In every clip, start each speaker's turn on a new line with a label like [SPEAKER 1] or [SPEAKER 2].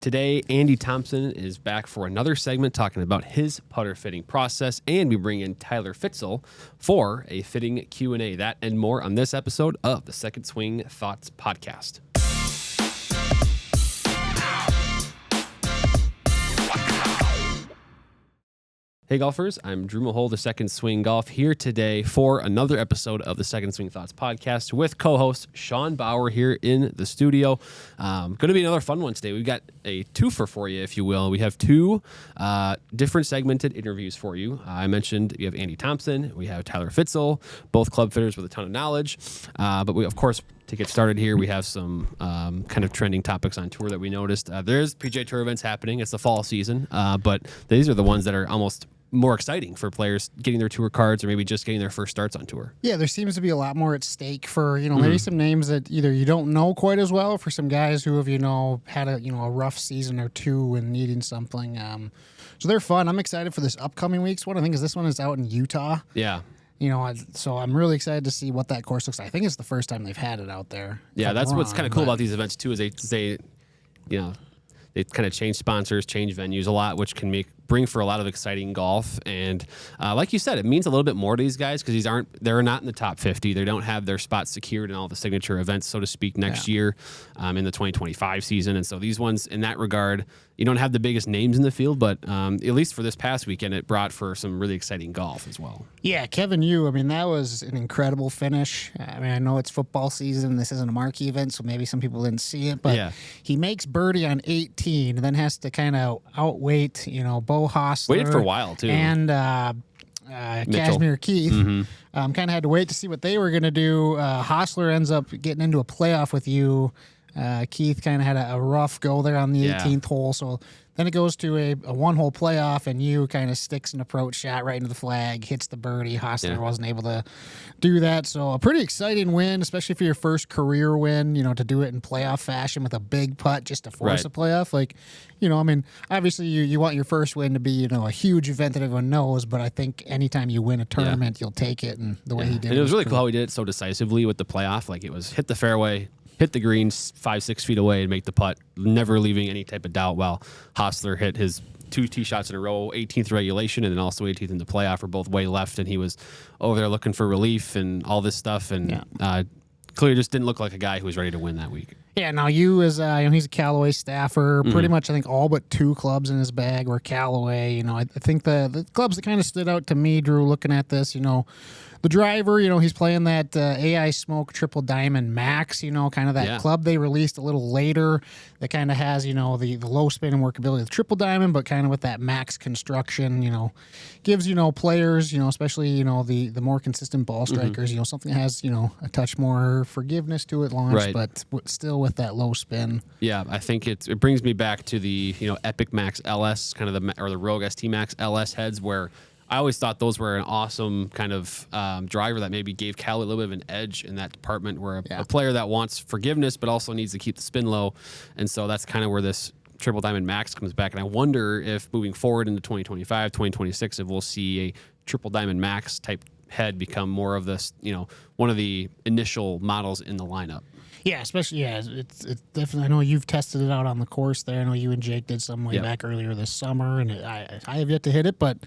[SPEAKER 1] Today, Andy Thompson is back for another segment talking about his putter fitting process, and we bring in Tyler Fitzel for a fitting Q&A. That and more on this episode of the Second Swing Thoughts Podcast. Hey golfers, I'm Drew Mahol, the Second Swing Golf, here today for another episode of the Second Swing Thoughts Podcast with co-host Sean Bauer here in the studio. Going to be another fun one today. We've got a twofer for you, if you will. We have two different segmented interviews for you. I mentioned we have Andy Thompson, we have Tyler Fitzel, both club fitters with a ton of knowledge. But we, of course, to get started here, we have some kind of trending topics on tour that we noticed. There's PGA Tour events happening. It's the fall season, but these are the ones that are almost more exciting for players getting their tour cards or maybe just getting their first starts on tour.
[SPEAKER 2] Yeah, there seems to be a lot more at stake for, maybe some names that either you don't know quite as well, for some guys who have, had a rough season or two and needing something. So they're fun. I'm excited for this upcoming week's one. I think this one is out in Utah.
[SPEAKER 1] Yeah.
[SPEAKER 2] So I'm really excited to see what that course looks like. I think it's the first time they've had it out there.
[SPEAKER 1] Yeah, that's what's kind of cool about these events too, is they kind of change sponsors, change venues a lot, which can bring for a lot of exciting golf. And like you said, it means a little bit more to these guys because they're not in the top 50. They don't have their spots secured in all the signature events, so to speak, next year in the 2025 season. And so these ones, in that regard, you don't have the biggest names in the field, but at least for this past weekend, it brought for some really exciting golf as well.
[SPEAKER 2] Yeah, Kevin Yu, that was an incredible finish. I know it's football season. This isn't a marquee event, so maybe some people didn't see it, but he makes birdie on 18 and then has to kind of outweight, Bo Hostler.
[SPEAKER 1] Waited for a while, too.
[SPEAKER 2] And Cashmere Keith. Kind of had to wait to see what they were going to do. Hostler ends up getting into a playoff with you. Keith kind of had a rough go there on the 18th hole. So then it goes to a one-hole playoff, and you kind of sticks an approach shot right into the flag, hits the birdie. Hostler wasn't able to do that. So a pretty exciting win, especially for your first career win, to do it in playoff fashion with a big putt just to force a playoff. Obviously you want your first win to be, a huge event that everyone knows, but I think anytime you win a tournament, you'll take it. And the way he did
[SPEAKER 1] it was really cool how he did it so decisively with the playoff. Like, it was hit the fairway, hit the green 5-6 feet away and make the putt, never leaving any type of doubt, while Hostler hit his 2 tee shots in a row, 18th regulation and then also 18th in the playoff, were both way left, and he was over there looking for relief and all this stuff, and clearly just didn't look like a guy who was ready to win that week.
[SPEAKER 2] Yeah, now you is he's a Callaway staffer. Pretty much, I think all but 2 clubs in his bag were Callaway. I think the clubs that kind of stood out to me, Drew, looking at this, the driver, he's playing that AI Smoke Triple Diamond Max, kind of that club they released a little later that kind of has, the low spin and workability of the Triple Diamond, but kind of with that Max construction, gives, players, especially, the more consistent ball strikers, something that has, a touch more forgiveness to it launch, but still with that low spin. Yeah,
[SPEAKER 1] I think it brings me back to the, Epic Max LS, kind of the Rogue ST Max LS heads, where I always thought those were an awesome kind of driver that maybe gave Cal a little bit of an edge in that department, where a player that wants forgiveness but also needs to keep the spin low. And so that's kind of where this Triple Diamond Max comes back. And I wonder if moving forward into 2025, 2026, if we'll see a Triple Diamond Max type head become more of this, one of the initial models in the lineup.
[SPEAKER 2] Yeah, especially, it's definitely, I know you've tested it out on the course there. I know you and Jake did some way back earlier this summer, and I have yet to hit it, but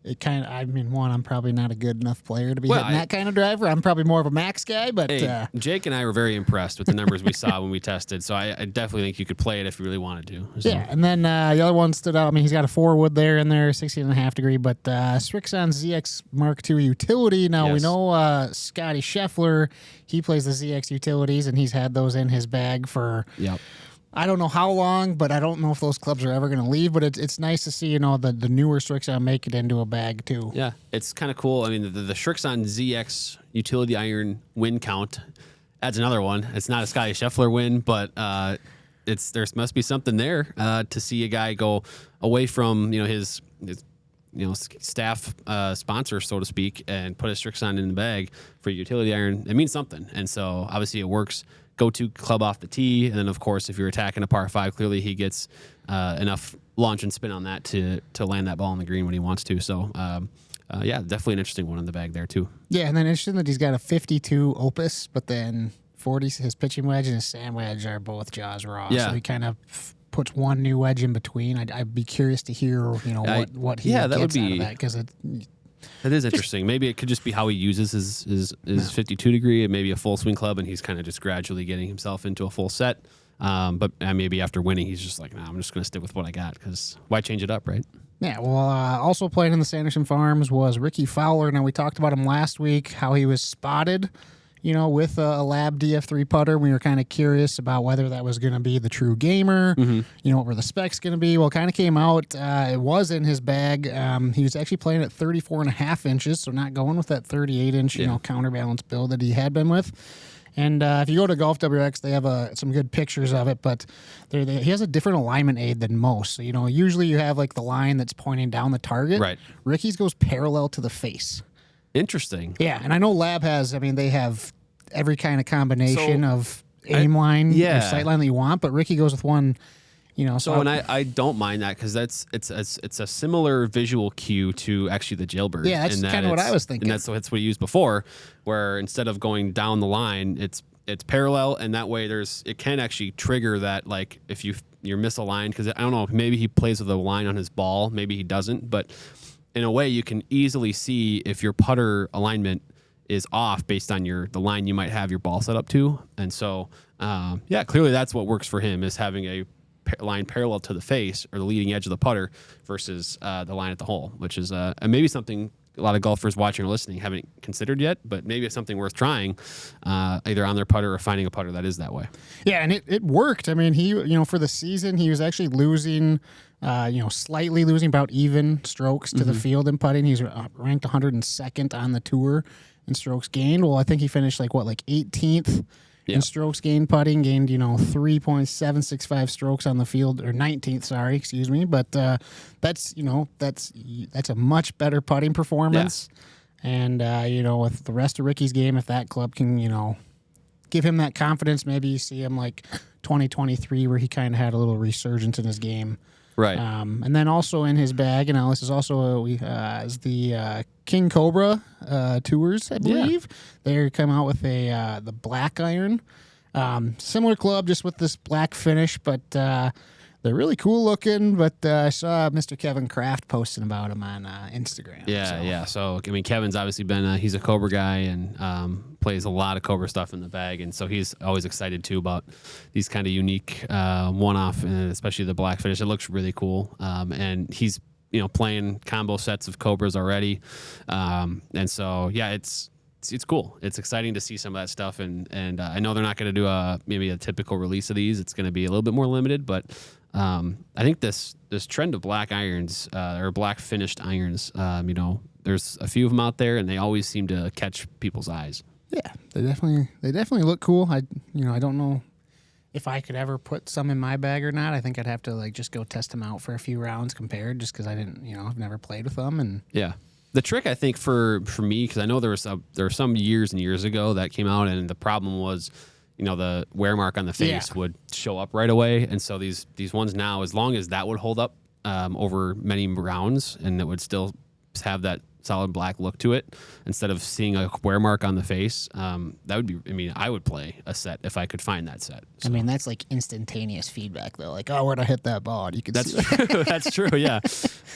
[SPEAKER 2] it kind of, I'm probably not a good enough player to be hitting that kind of driver. I'm probably more of a Max guy, but
[SPEAKER 1] Jake and I were very impressed with the numbers we saw when we tested. So I definitely think you could play it if you really wanted to. So. Yeah,
[SPEAKER 2] and then the other one stood out. He's got a 4-wood there in there, 16.5 degree, but Srixon ZX Mark II utility. Now we know Scotty Scheffler, he plays the ZX utilities, and he's had those in his bag for. I don't know how long, but I don't know if those clubs are ever going to leave. But it's nice to see, the newer Srixon make it into a bag too.
[SPEAKER 1] Yeah, it's kind of cool. The Srixon ZX utility iron win count adds another one. It's not a Scotty Scheffler win, but there must be something there to see a guy go away from his staff sponsor, so to speak, and put a Srixon in the bag for utility iron. It means something, and so obviously it works. Go-to club off the tee, and then of course if you're attacking a par 5, clearly he gets enough launch and spin on that to land that ball on the green when he wants to. So definitely an interesting one in the bag there too.
[SPEAKER 2] Yeah, and then interesting that he's got a 52 Opus, but then 40, his pitching wedge and his sand wedge are both Jaws Raw. So he kind of puts one new wedge in between. I'd be curious to hear, what he gets out of that, because it
[SPEAKER 1] is interesting. Maybe it could just be how he uses his 52 degree and maybe a full swing club, and he's kind of just gradually getting himself into a full set. But maybe after winning, he's just like, nah, I'm just going to stick with what I got, because why change it up, right?
[SPEAKER 2] Yeah, well, also playing in the Sanderson Farms was Rickie Fowler. Now, we talked about him last week, how he was spotted, with a l.a.b. DF3 putter. We were kind of curious about whether that was going to be the true gamer, what were the specs going to be. Well, it kind of came out. It was in his bag. He was actually playing at 34.5 inches, so not going with that 38-inch, counterbalance build that he had been with. And if you go to Golf WX, they have some good pictures of it, but he has a different alignment aid than most. So, usually you have like the line that's pointing down the target.
[SPEAKER 1] Right.
[SPEAKER 2] Rickie's goes parallel to the face.
[SPEAKER 1] Interesting.
[SPEAKER 2] Yeah, and I know l.a.b. they have every kind of combination of aim line or sight line that you want, but Rickie goes with one.
[SPEAKER 1] And I don't mind that, because it's a similar visual cue to actually the Jailbird.
[SPEAKER 2] Yeah, that's kind of what I was thinking.
[SPEAKER 1] And that's what we used before, where instead of going down the line, it's parallel, and that way it can actually trigger that, like, if you're misaligned, because I don't know, maybe he plays with a line on his ball, maybe he doesn't, but in a way you can easily see if your putter alignment is off based on the line you might have your ball set up to. And so clearly that's what works for him, is having a line parallel to the face or the leading edge of the putter versus the line at the hole, which is maybe something a lot of golfers watching or listening haven't considered yet, but maybe it's something worth trying, either on their putter or finding a putter that is that way.
[SPEAKER 2] Yeah, and it worked. I mean, he for the season, he was actually losing, slightly losing, about even strokes to the field in putting. He's ranked 102nd on the tour in strokes gained. Well, I think he finished like 18th in strokes gained putting, gained 3.765 strokes on the field, or 19th, sorry, excuse me. But that's a much better putting performance. Yeah. And with the rest of Rickie's game, if that club can give him that confidence, maybe you see him like 2023, where he kind of had a little resurgence in his game.
[SPEAKER 1] Right.
[SPEAKER 2] And then also in his bag, this is also is the King Cobra Tours, I believe. They come out with the black iron, similar club, just with this black finish, but they're really cool looking. But I saw Mr. Kevin Kraft posting about them on Instagram.
[SPEAKER 1] Yeah. So Kevin's obviously been he's a Cobra guy and plays a lot of Cobra stuff in the bag, and so he's always excited too about these kind of unique one-off, and especially the black finish. It looks really cool, and he's playing combo sets of Cobras already, and so it's cool. It's exciting to see some of that stuff, and I know they're not going to do maybe a typical release of these. It's going to be a little bit more limited, but I think this trend of black irons or black finished irons, there's a few of them out there, and they always seem to catch people's eyes.
[SPEAKER 2] Yeah, they definitely look cool. I don't know if I could ever put some in my bag or not. I think I'd have to just go test them out for a few rounds compared, just because I didn't, I've never played with them. And
[SPEAKER 1] yeah, the trick I think for me, because I know there were some years and years ago that came out, and the problem was, the wear mark on the face would show up right away, and so these ones now, as long as that would hold up over many rounds, and it would still have that solid black look to it, instead of seeing a wear mark on the face, that would be, I would play a set if I could find that set. So.
[SPEAKER 2] That's like instantaneous feedback though. Like, where'd I hit that ball? You can see that.
[SPEAKER 1] True. That's true. Yeah.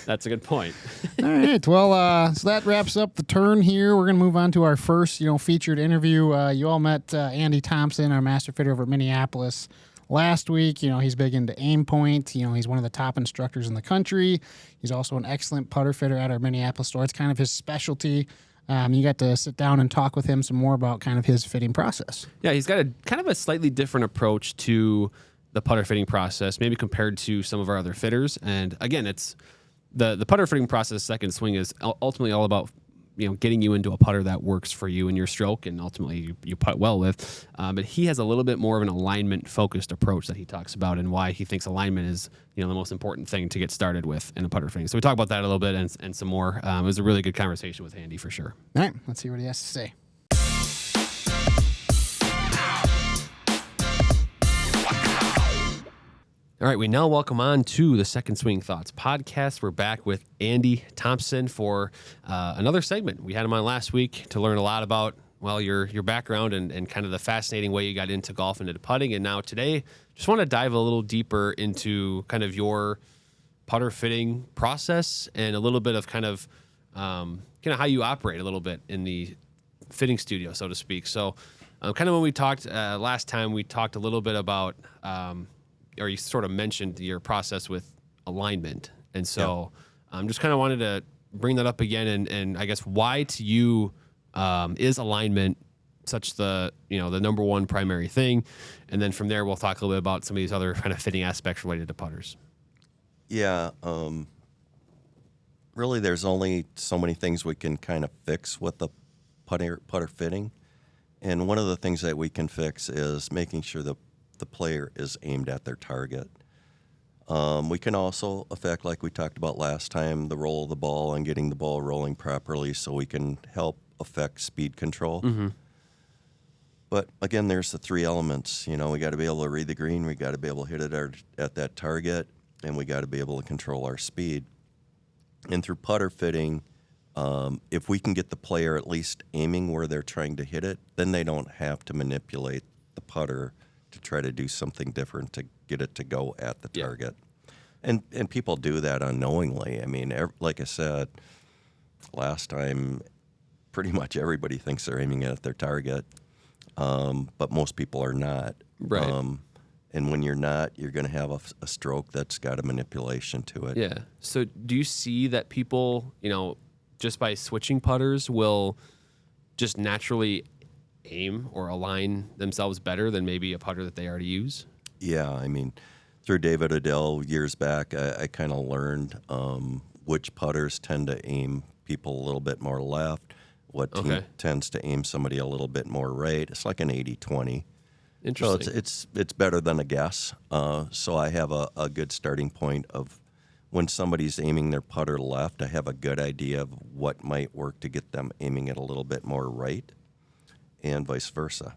[SPEAKER 1] That's a good point.
[SPEAKER 2] All right. Well, so that wraps up the turn here. We're going to move on to our first, featured interview. You all met Andy Thompson, our master fitter over at Minneapolis last week. He's big into aim point. He's one of the top instructors in the country. He's also an excellent putter fitter at our Minneapolis store. It's kind of his specialty. You got to sit down and talk with him some more about kind of his fitting process.
[SPEAKER 1] Yeah, he's got a kind of a slightly different approach to the putter fitting process, maybe compared to some of our other fitters. And again, it's the putter fitting process, second swing, is ultimately all about getting you into a putter that works for you and your stroke, and ultimately you putt well with. But he has a little bit more of an alignment-focused approach that he talks about, and why he thinks alignment is the most important thing to get started with in a putter fitting. So we talk about that a little bit and some more. It was a really good conversation with Andy for sure.
[SPEAKER 2] All right, let's see what he has to say.
[SPEAKER 1] All right, we now welcome on to the Second Swing Thoughts podcast. We're back with Andy Thompson for another segment. We had him on last week to learn a lot about, your background and kind of the fascinating way you got into golf and into putting. And now today, just want to dive a little deeper into kind of your putter fitting process and a little bit of kind of how you operate a little bit in the fitting studio, so to speak. So kind of when we talked last time, we talked a little bit about, or you sort of mentioned your process with alignment. And so just kind of wanted to bring that up again. And I guess why to you is alignment such the number one primary thing? And then from there, we'll talk a little bit about some of these other kind of fitting aspects related to putters.
[SPEAKER 3] Yeah. Really, there's only so many things we can kind of fix with the putter fitting. And one of the things that we can fix is making sure the player is aimed at their target. We can also affect, like we talked about last time, the roll of the ball and getting the ball rolling properly so we can help affect speed control.
[SPEAKER 1] Mm-hmm.
[SPEAKER 3] But again, there's the three elements. We got to be able to read the green, we got to be able to hit it at that target, and we got to be able to control our speed. And through putter fitting, if we can get the player at least aiming where they're trying to hit it, then they don't have to manipulate the putter to try to do something different to get it to go at the target. And people do that unknowingly. I mean, like I said last time, pretty much everybody thinks they're aiming at their target, but most people are not.
[SPEAKER 1] Right.
[SPEAKER 3] And when you're not, you're going to have a stroke that's got a manipulation to it.
[SPEAKER 1] Yeah. So do you see that people, just by switching putters will just naturally aim or align themselves better than maybe a putter that they already use?
[SPEAKER 3] Yeah. I mean, through David Adele years back, I kind of learned which putters tend to aim people a little bit more left, what tends to aim somebody a little bit more right. It's like an 80-20.
[SPEAKER 1] Interesting.
[SPEAKER 3] So it's better than a guess. So I have a good starting point of when somebody's aiming their putter left, I have a good idea of what might work to get them aiming it a little bit more right, and vice versa.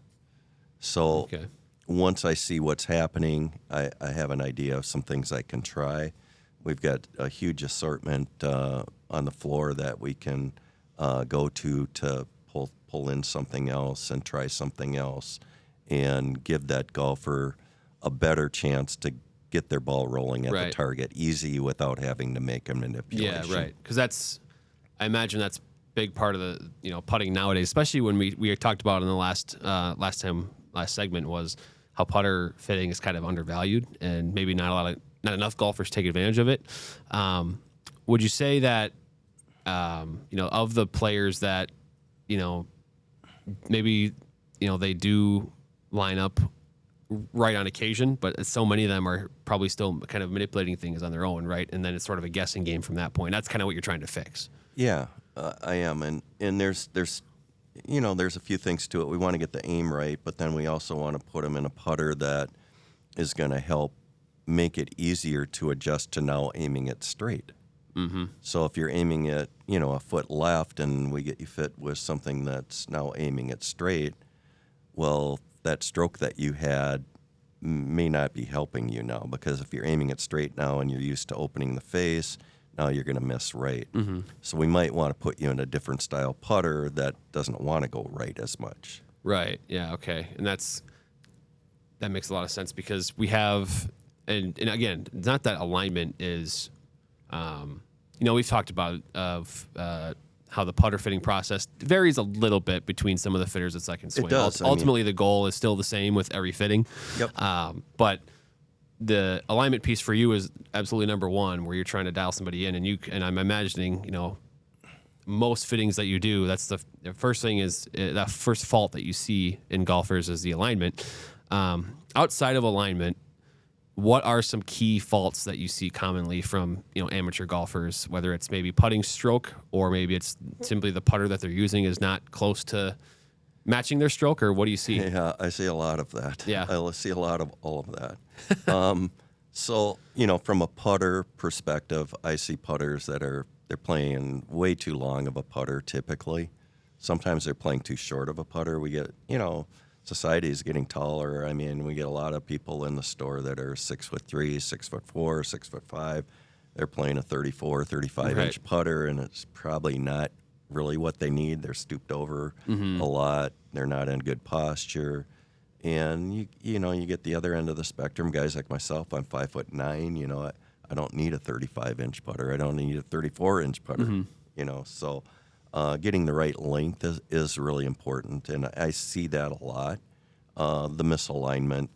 [SPEAKER 3] So once I see what's happening, I have an idea of some things I can try. We've got a huge assortment on the floor that we can go to pull in something else and try something else and give that golfer a better chance to get their ball rolling at the target easy without having to make a manipulation.
[SPEAKER 1] Yeah, right. Because I imagine that's a big part of the putting nowadays, especially when we talked about in the last segment was how putter fitting is kind of undervalued and maybe not enough golfers take advantage of it. Would you say that of the players that maybe they do line up right on occasion, but so many of them are probably still kind of manipulating things on their own, right? And then it's sort of a guessing game from that point. That's kind of what you're trying to fix.
[SPEAKER 3] Yeah, I am, and there's a few things to it. We want to get the aim right, but then we also want to put them in a putter that is going to help make it easier to adjust to now aiming it straight.
[SPEAKER 1] Mm-hmm.
[SPEAKER 3] So if you're aiming it, a foot left, and we get you fit with something that's now aiming it straight, well, that stroke that you had may not be helping you now, because if you're aiming it straight now and you're used to opening the face, now you're going to miss right.
[SPEAKER 1] Mm-hmm.
[SPEAKER 3] So we might want to put you in a different style putter that doesn't want to go right as much.
[SPEAKER 1] Right. Yeah. Okay. And that makes a lot of sense, because we have, and again, it's not that alignment is, we've talked about how the putter fitting process varies a little bit between some of the fitters at second swing.
[SPEAKER 3] It does.
[SPEAKER 1] Ultimately, the goal is still the same with every fitting.
[SPEAKER 3] Yep.
[SPEAKER 1] But the alignment piece for you is absolutely number one, where you're trying to dial somebody in, and I'm imagining, most fittings that you do, that's the first thing is that first fault that you see in golfers is the alignment. Outside of alignment, what are some key faults that you see commonly from amateur golfers, whether it's maybe putting stroke or maybe it's simply the putter that they're using is not close to matching their stroke, or what do you see?
[SPEAKER 3] Yeah, I see a lot of that.
[SPEAKER 1] Yeah.
[SPEAKER 3] I see a lot of all of that. So, from a putter perspective, I see putters that they're playing way too long of a putter typically. Sometimes they're playing too short of a putter. We get, society is getting taller. I mean, we get a lot of people in the store that are 6'3", 6'4", 6'5". They're playing a 34, 35-inch putter, and it's probably not really what they need. They're stooped over a lot. They're not in good posture. And you get the other end of the spectrum. Guys like myself, I'm 5'9". I don't need a 35-inch putter. I don't need a 34-inch putter. So getting the right length is really important, and I see that a lot. The misalignment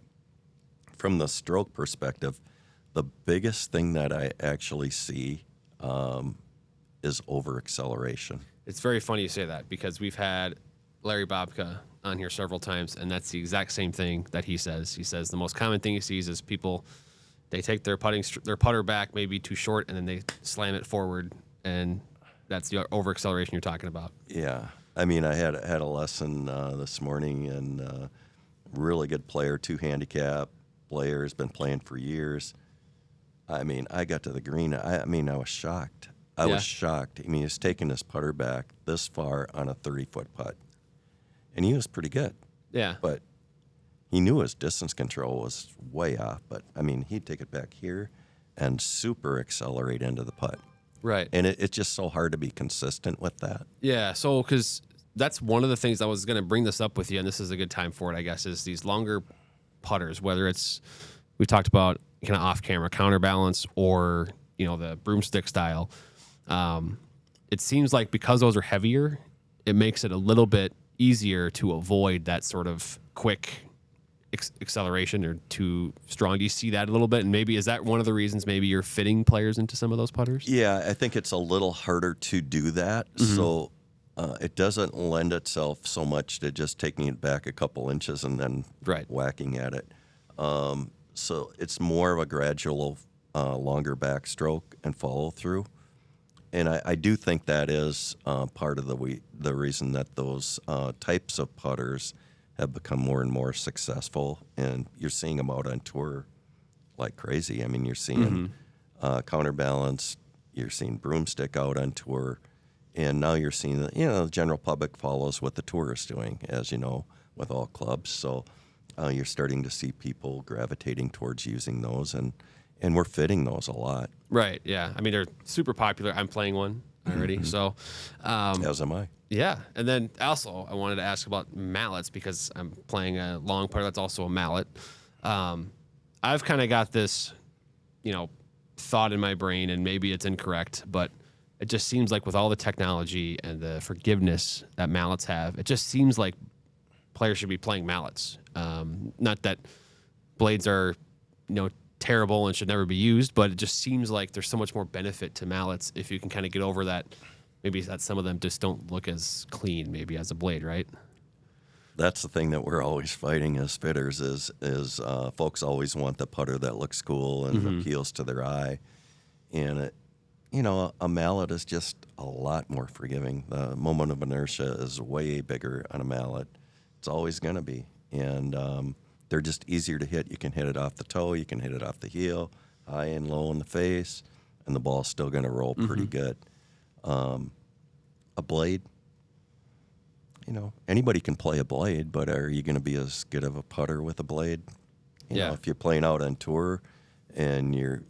[SPEAKER 3] from the stroke perspective, the biggest thing that I actually see is over acceleration.
[SPEAKER 1] It's very funny you say that because we've had Larry Babka on here several times, and that's the exact same thing that he says. He says the most common thing he sees is people, they take their putter back maybe too short, and then they slam it forward, and that's the over acceleration you're talking about.
[SPEAKER 3] Yeah, I mean, I had a lesson this morning, and really good player, 2 handicap player, has been playing for years. I mean, I got to the green. I was shocked. I was shocked. I mean, he's taking his putter back this far on a 30-foot putt. And he was pretty good.
[SPEAKER 1] Yeah.
[SPEAKER 3] But he knew his distance control was way off. But, I mean, he'd take it back here and super accelerate into the putt.
[SPEAKER 1] Right.
[SPEAKER 3] And it's just so hard to be consistent with that.
[SPEAKER 1] Yeah, so because that's one of the things I was going to bring this up with you, and this is a good time for it, I guess, is these longer putters, whether it's, we talked about kind of off-camera counterbalance or, the broomstick style. It seems like because those are heavier, it makes it a little bit easier to avoid that sort of quick acceleration or too strong. Do you see that a little bit? And maybe is that one of the reasons maybe you're fitting players into some of those putters?
[SPEAKER 3] Yeah, I think it's a little harder to do that. So it doesn't lend itself so much to just taking it back a couple inches and then whacking at it. So it's more of a gradual, longer backstroke and follow through. And I do think that is part of the reason that those types of putters have become more and more successful. And you're seeing them out on tour like crazy. I mean, you're seeing counterbalance, you're seeing broomstick out on tour, and now you're seeing the general public follows what the tour is doing, as you know, with all clubs. So you're starting to see people gravitating towards using those, and we're fitting those a lot.
[SPEAKER 1] Right, yeah. I mean, they're super popular. I'm playing one already, so.
[SPEAKER 3] As am I.
[SPEAKER 1] Yeah, and then also I wanted to ask about mallets because I'm playing a long putter that's also a mallet. I've kind of got this, thought in my brain, and maybe it's incorrect, but it just seems like with all the technology and the forgiveness that mallets have, it just seems like players should be playing mallets. Not that blades are, terrible and should never be used, but it just seems like there's so much more benefit to mallets if you can kind of get over that. Maybe that some of them just don't look as clean, maybe as a blade, right?
[SPEAKER 3] That's the thing that we're always fighting as fitters is folks always want the putter that looks cool and appeals to their eye, and a mallet is just a lot more forgiving. The moment of inertia is way bigger on a mallet. It's always going to be, and they're just easier to hit. You can hit it off the toe, you can hit it off the heel, high and low in the face, and the ball's still going to roll pretty good. A blade, anybody can play a blade, but are you going to be as good of a putter with a blade? You know, if you're playing out on tour and you're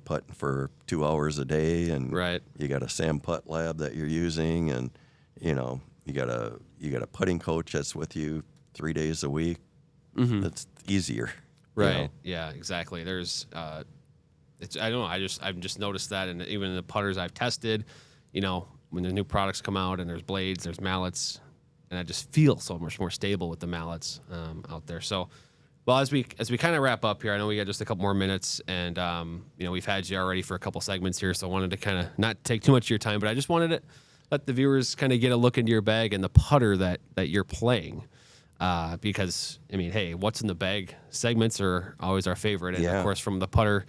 [SPEAKER 3] putting for 2 hours a day, and you got a Sam Putt lab that you're using, and you got a putting coach that's with you 3 days a week. That's easier.
[SPEAKER 1] Right. Yeah, exactly. There's I don't know, I've just noticed that, and even in the putters I've tested, when the new products come out and there's blades, there's mallets, and I just feel so much more stable with the mallets out there. So, well, as we kind of wrap up here, I know we got just a couple more minutes, and we've had you already for a couple segments here, so I wanted to kind of not take too much of your time, but I just wanted to let the viewers kind of get a look into your bag and the putter that you're playing. Because, hey, what's in the bag segments are always our favorite. And, of course, from the putter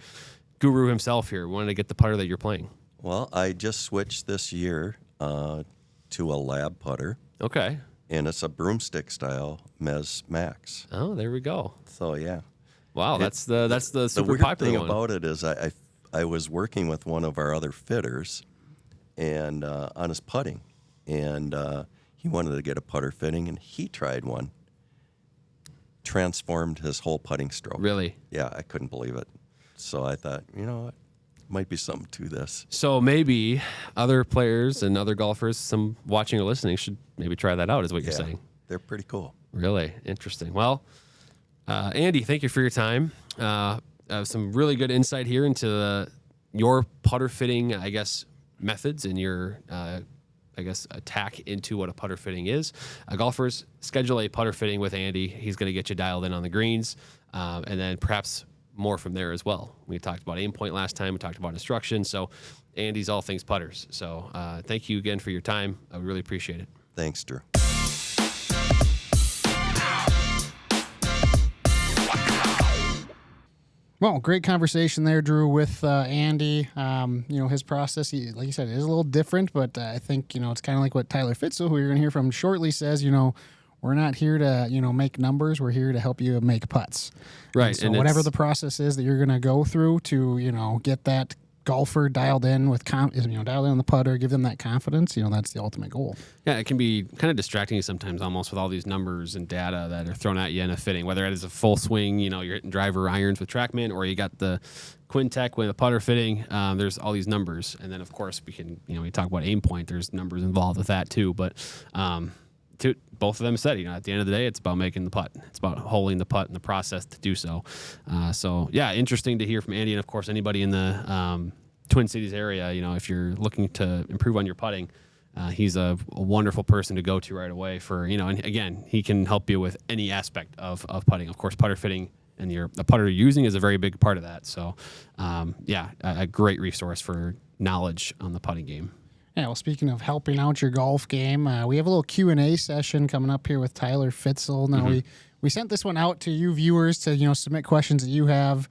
[SPEAKER 1] guru himself here, we wanted to get the putter that you're playing.
[SPEAKER 3] Well, I just switched this year to a l.a.b putter. Okay. And it's a broomstick style Mez Max.
[SPEAKER 1] Oh, there we go.
[SPEAKER 3] So, yeah.
[SPEAKER 1] Wow, that's the super
[SPEAKER 3] weird
[SPEAKER 1] popular
[SPEAKER 3] thing
[SPEAKER 1] one.
[SPEAKER 3] about it is I was working with one of our other fitters and on his putting, and he wanted to get a putter fitting, and he tried one. Transformed his whole putting stroke.
[SPEAKER 1] Really?
[SPEAKER 3] Yeah, I couldn't believe it. So I thought, what, might be something to this.
[SPEAKER 1] So maybe other players and other golfers, some watching or listening, should maybe try that out, is what you're saying.
[SPEAKER 3] They're pretty cool.
[SPEAKER 1] Really? Interesting. Well, Andy, thank you for your time. Some really good insight here into your putter fitting, I guess, methods and your, attack into what a putter fitting is. Golfers, schedule a putter fitting with Andy. He's going to get you dialed in on the greens, and then perhaps more from there as well. We talked about aim point last time. We talked about instruction. So Andy's all things putters. So thank you again for your time. I really appreciate it.
[SPEAKER 3] Thanks, Drew.
[SPEAKER 2] Well, great conversation there, Drew, with Andy. His process, like you said, it is a little different, but I think, it's kind of like what Tyler Fitzel, who you're going to hear from shortly, says, we're not here to, make numbers. We're here to help you make putts.
[SPEAKER 1] Right.
[SPEAKER 2] And so whatever the process is that you're going to go through to, get that golfer dialed in with dialed in on the putter, give them that confidence, that's the ultimate goal.
[SPEAKER 1] Yeah, it can be kind of distracting sometimes almost with all these numbers and data that are thrown at you in a fitting, whether it is a full swing, you're hitting driver irons with TrackMan, or you got the Quintech with a putter fitting. There's all these numbers. And then, of course, we can, we talk about aim point. There's numbers involved with that too. But both of them said, at the end of the day, it's about making the putt. It's about holding the putt and the process to do so. Interesting to hear from Andy. And, of course, anybody in the Twin Cities area, if you're looking to improve on your putting, he's a wonderful person to go to right away for, and again, he can help you with any aspect of putting. Of course, putter fitting and the putter you're using is a very big part of that. So, a great resource for knowledge on the putting game.
[SPEAKER 2] Yeah, well, speaking of helping out your golf game, we have a little Q&A session coming up here with Tyler Fitzel. Now, we sent this one out to you viewers to, submit questions that you have,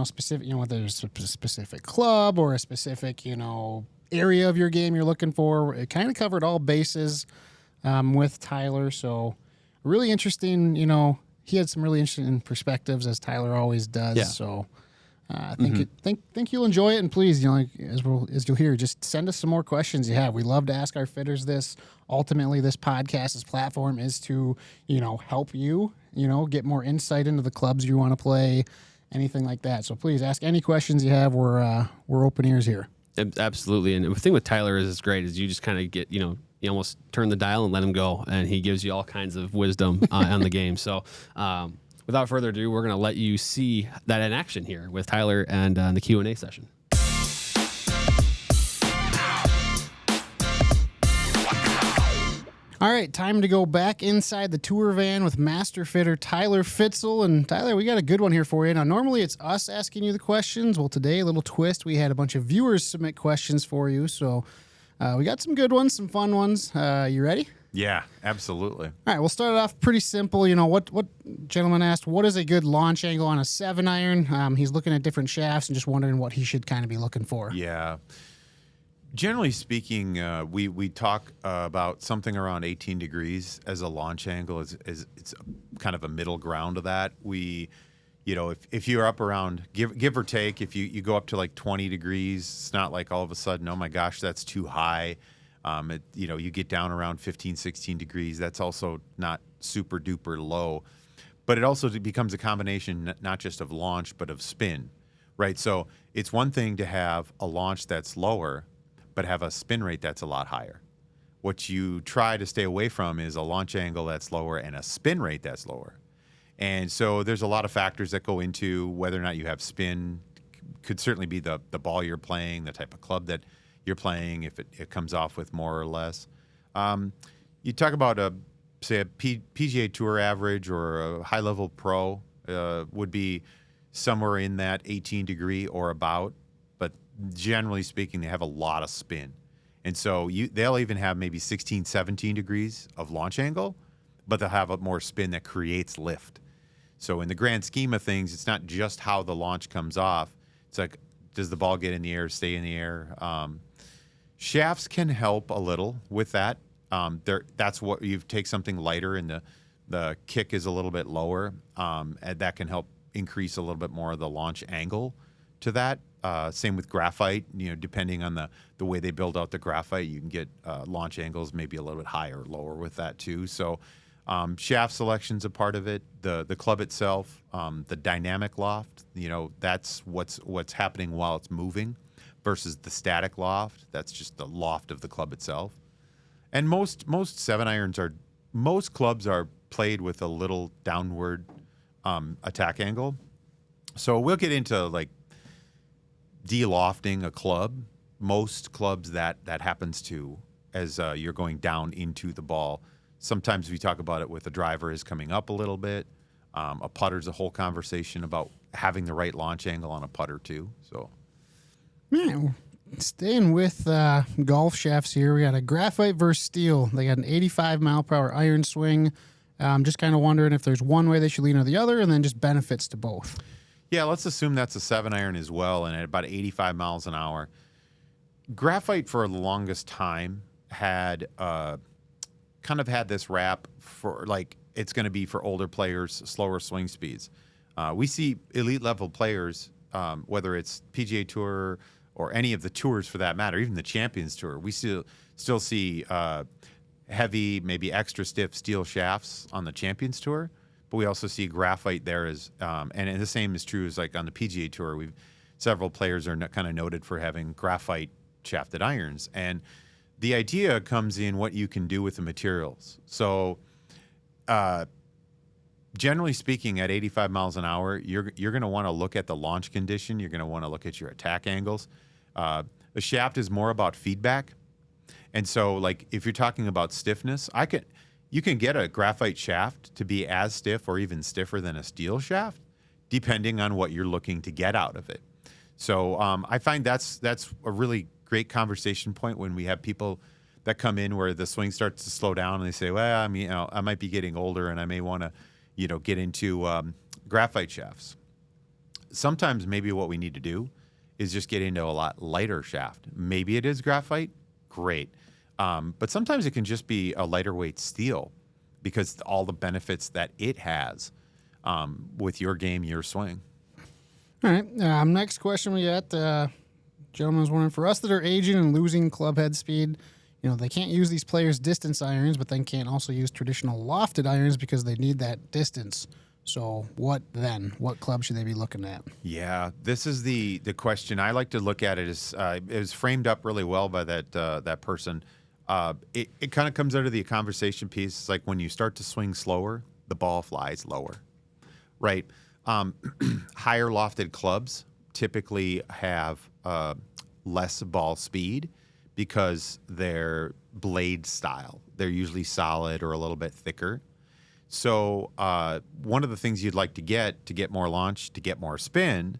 [SPEAKER 2] specific, whether it's a specific club or a specific, area of your game you're looking for. It kind of covered all bases with Tyler. So really interesting, he had some really interesting perspectives, as Tyler always does. Yeah. So I think you'll enjoy it, and please, as you'll hear, just send us some more questions you have. We love to ask our fitters this. Ultimately, this podcast's platform is to, help you, get more insight into the clubs you want to play, anything like that. So please ask any questions you have. We're open ears here.
[SPEAKER 1] Absolutely, and the thing with Tyler is great is you just kind of get, you almost turn the dial and let him go, and he gives you all kinds of wisdom on the game. So. Without further ado, we're going to let you see that in action here with Tyler and the Q&A session.
[SPEAKER 2] All right, time to go back inside the tour van with master fitter Tyler Fitzel. And Tyler, we got a good one here for you. Now, normally it's us asking you the questions. Well, today, a little twist. We had a bunch of viewers submit questions for you. So we got some good ones, some fun ones. You ready?
[SPEAKER 4] Yeah, absolutely.
[SPEAKER 2] All right, we'll start it off pretty simple. What gentleman asked, what is a good launch angle on a 7-iron? He's looking at different shafts and just wondering what he should kind of be looking for.
[SPEAKER 4] Yeah. Generally speaking, we talk about something around 18 degrees as a launch angle. It's kind of a middle ground of that. If you're up around, give or take, if you go up to like 20 degrees, it's not like all of a sudden, oh my gosh, that's too high. You get down around 15, 16 degrees. That's also not super duper low, but it also becomes a combination, not just of launch, but of spin, right? So it's one thing to have a launch that's lower, but have a spin rate that's a lot higher. What you try to stay away from is a launch angle that's lower and a spin rate that's lower. And so there's a lot of factors that go into whether or not you have spin. Could certainly be the ball you're playing, the type of club that you're playing, if it comes off with more or less. You talk about a PGA Tour average or a high-level pro would be somewhere in that 18 degree or about, but generally speaking, they have a lot of spin. And so they'll even have maybe 16, 17 degrees of launch angle, but they'll have a more spin that creates lift. So in the grand scheme of things, it's not just how the launch comes off. It's like, does the ball get in the air, stay in the air? Shafts can help a little with that. That's what you take something lighter and the kick is a little bit lower. And that can help increase a little bit more of the launch angle to that. Same with graphite. Depending on the way they build out the graphite, you can get launch angles maybe a little bit higher or lower with that too. So shaft selection's a part of it. The club itself, the dynamic loft. That's what's happening while it's moving, versus the static loft. That's just the loft of the club itself. And most 7-irons most clubs are played with a little downward attack angle. So we'll get into like de-lofting a club. Most clubs that happens to as you're going down into the ball. Sometimes we talk about it with the driver is coming up a little bit. A putter's a whole conversation about having the right launch angle on a putter too. So,
[SPEAKER 2] man, staying with golf shafts here, we got a graphite versus steel. They got an 85 mile per hour iron swing. Just kind of wondering if there's one way they should lean or the other, and then just benefits to both.
[SPEAKER 4] Yeah, let's assume that's a 7-iron as well, and at about 85 miles an hour. Graphite for the longest time had kind of had this rap for like it's going to be for older players, slower swing speeds. We see elite level players, whether it's PGA Tour or any of the tours for that matter, even the Champions Tour. We still see heavy, maybe extra stiff steel shafts on the Champions Tour, but we also see graphite there as, and the same is true as like on the PGA Tour. Several players are kind of noted for having graphite shafted irons, and the idea comes in what you can do with the materials. So, generally speaking, at 85 miles an hour, you're going to want to look at the launch condition. You're going to want to look at your attack angles. The shaft is more about feedback, and so like if you're talking about stiffness, you can get a graphite shaft to be as stiff or even stiffer than a steel shaft, depending on what you're looking to get out of it. So I find that's a really great conversation point when we have people that come in where the swing starts to slow down and they say, well, I mean, I might be getting older and I may want to, get into graphite shafts. Sometimes maybe what we need to do is just get into a lot lighter shaft. Maybe it is graphite, great. But sometimes it can just be a lighter weight steel because all the benefits that it has with your game, your swing.
[SPEAKER 2] All right. Next question we got. Gentleman's wondering, for us that are aging and losing club head speed, they can't use these players' distance irons, but then can't also use traditional lofted irons because they need that distance. So what then? What club should they be looking at?
[SPEAKER 4] Yeah, this is the question. I like to look at it as it was framed up really well by that person. It kind of comes out of the conversation piece. It's like when you start to swing slower, the ball flies lower, right? Higher lofted clubs typically have less ball speed because they're blade style. They're usually solid or a little bit thicker. So one of the things you'd like to get more launch, to get more spin,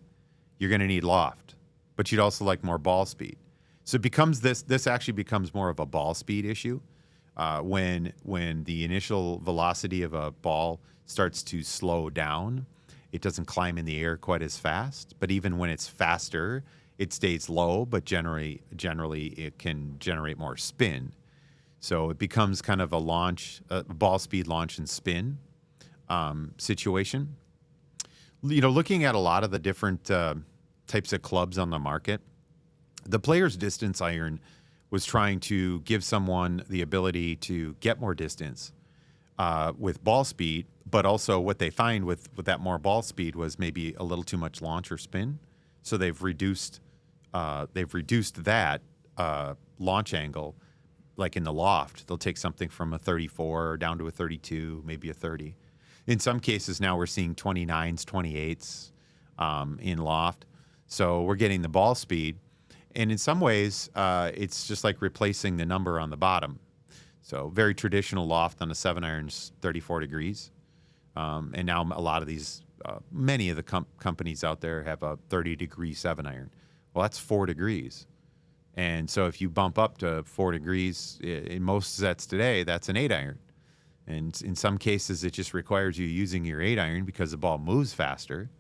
[SPEAKER 4] you're going to need loft, but you'd also like more ball speed. So it becomes this actually becomes more of a ball speed issue when the initial velocity of a ball starts to slow down. It doesn't climb in the air quite as fast, but even when it's faster, it stays low, but generally it can generate more spin. So it becomes kind of a ball speed launch and spin situation. Looking at a lot of the different types of clubs on the market, the player's distance iron was trying to give someone the ability to get more distance with ball speed, but also what they find with that more ball speed was maybe a little too much launch or spin. So they've reduced that launch angle. Like in the loft, they'll take something from a 34 down to a 32, maybe a 30. In some cases now we're seeing 29s, 28s in loft. So we're getting the ball speed. And in some ways, it's just like replacing the number on the bottom. So very traditional loft on a 7-iron's 34 degrees. And now a lot of these, many of the companies out there have a 30-degree 7-iron. Well, that's 4 degrees. And so if you bump up to 4 degrees in most sets today, that's an 8-iron. And in some cases, it just requires you using your 8-iron because the ball moves faster.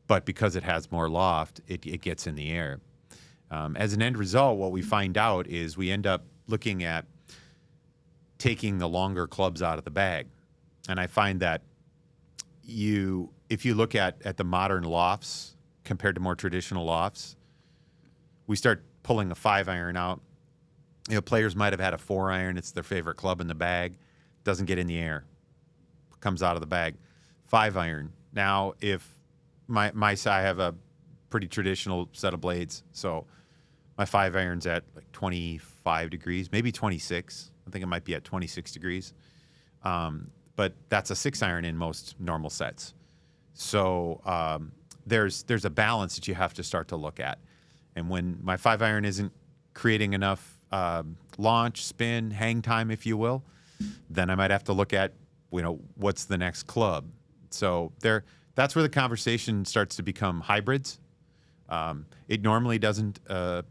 [SPEAKER 4] But because it has more loft, it gets in the air. As an end result, what we find out is we end up looking at taking the longer clubs out of the bag. And I find that if you look at the modern lofts compared to more traditional lofts, we start pulling a 5-iron out. Players might have had a 4-iron. It's their favorite club in the bag. Doesn't get in the air. Comes out of the bag. 5-iron. Now, if my side, I have a pretty traditional set of blades. So my 5-iron's at like 25 degrees, maybe 26. I think it might be at 26 degrees. But that's a 6-iron in most normal sets. So there's a balance that you have to start to look at. And when my 5-iron isn't creating enough launch, spin, hang time, if you will, then I might have to look at, what's the next club. So that's where the conversation starts to become hybrids. It normally doesn't have,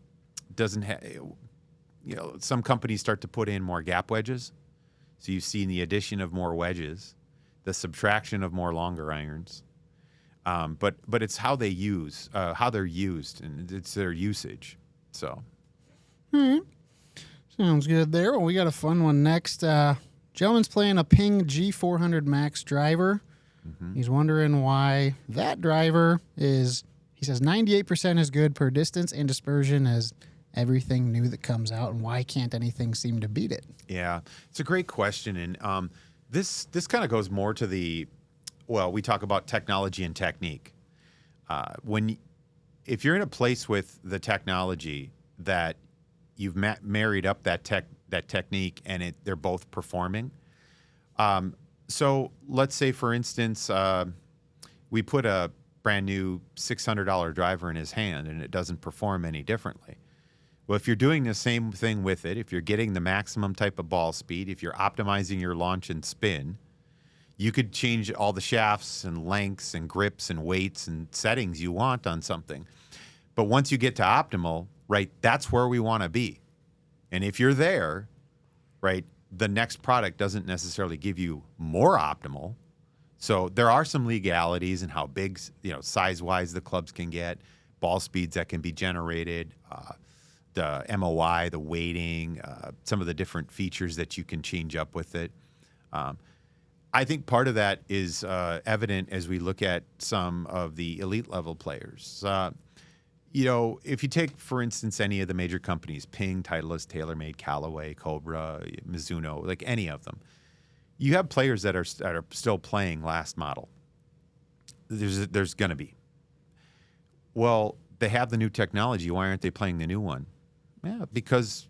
[SPEAKER 4] some companies start to put in more gap wedges. So you've seen the addition of more wedges, the subtraction of more longer irons. But it's how they're used, and it's their usage. So.
[SPEAKER 2] All right. Sounds good there. Well, we got a fun one next. Gentleman's playing a Ping G400 Max driver. Mm-hmm. He's wondering why that driver is, he says 98% is good per distance and dispersion as everything new that comes out, and why can't anything seem to beat it?
[SPEAKER 4] Yeah, it's a great question. And this kind of goes more to we talk about technology and technique. If you're in a place with the technology that you've married up that technique and they're both performing. So let's say, for instance, we put a brand new $600 driver in his hand and it doesn't perform any differently. Well, if you're doing the same thing with it, if you're getting the maximum type of ball speed, if you're optimizing your launch and spin, you could change all the shafts and lengths and grips and weights and settings you want on something. But once you get to optimal, right, that's where we want to be. And if you're there, right, the next product doesn't necessarily give you more optimal. So there are some legalities in how big, size-wise the clubs can get, ball speeds that can be generated, the MOI, the weighting, some of the different features that you can change up with it. I think part of that is evident as we look at some of the elite level players. If you take, for instance, any of the major companies, Ping, Titleist, TaylorMade, Callaway, Cobra, Mizuno, like any of them, you have players that are still playing last model. There's going to be. Well, they have the new technology. Why aren't they playing the new one? Yeah, because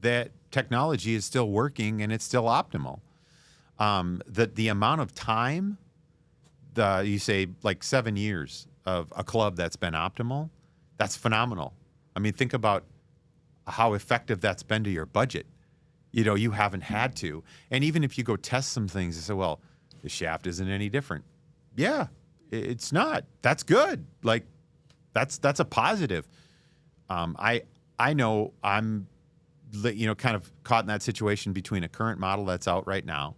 [SPEAKER 4] that technology is still working and it's still optimal. The amount of time, you say like 7 years of a club that's been optimal, that's phenomenal. I mean, think about how effective that's been to your budget. You haven't had to. And even if you go test some things and say, well, the shaft isn't any different. Yeah, it's not. That's good. Like, that's a positive. I know I'm, kind of caught in that situation between a current model that's out right now